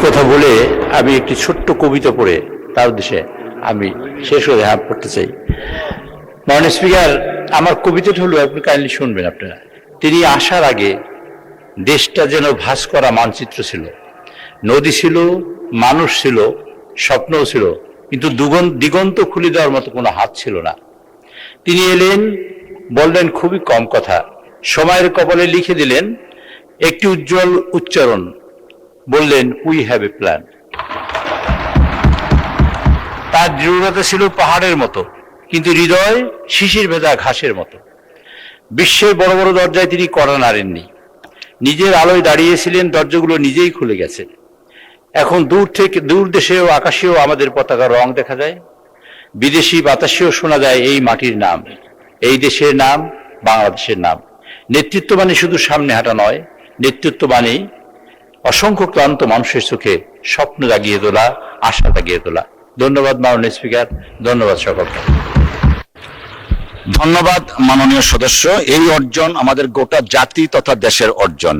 কথা বলে আমি একটি ছোট্ট কবিতা পড়ে তার উদ্দেশ্যে আমি শেষ করে পড়তে চাই। মাননীয় স্পিকার, আমার কবিতাটা হলো, আপনি কাইন্ডলি শুনবেন আপনারা। তিনি আসার আগে দেশটা যেন ভাস করা মানচিত্র ছিল, নদী ছিল, মানুষ ছিল, স্বপ্নও ছিল, কিন্তু দিগন্ত খুলে দেওয়ার মতো কোনো হাত ছিল না। তিনি এলেন, বললেন খুবই কম কথা, সময়ের কপালে লিখে দিলেন একটি উজ্জ্বল উচ্চারণ, বললেন উই হ্যাভ এ প্ল্যান। তার দৃঢ়তা ছিল পাহাড়ের মতো, কিন্তু হৃদয় শিশির ভেজা ঘাসের মতো। বিশ্বের বড় বড় দরজায় তিনি কড়া নাড়েননি, নিজের আলোয় দাঁড়িয়েছিলেন, দরজাগুলো নিজেই খুলে গেছে। এখন দূর দেশেও আকাশেও আমাদের পতাকা রং দেখা যায়, বিদেশি বাতাসেও শোনা যায় এই মাটির নাম, এই দেশের নাম, বাংলাদেশের নাম। নেতৃত্ব মানে শুধু সামনে হাঁটা নয়, নেতৃত্ব মানে অসংখ্য ক্লান্ত মানুষের চোখে স্বপ্ন জাগিয়ে তোলা, আশা জাগিয়ে তোলা। ধন্যবাদ মাননীয় স্পিকার, ধন্যবাদ সকলকে। ধন্যবাদ মাননীয় সদস্য। এই অর্জন আমাদের গোটা জাতি তথা দেশের অর্জন।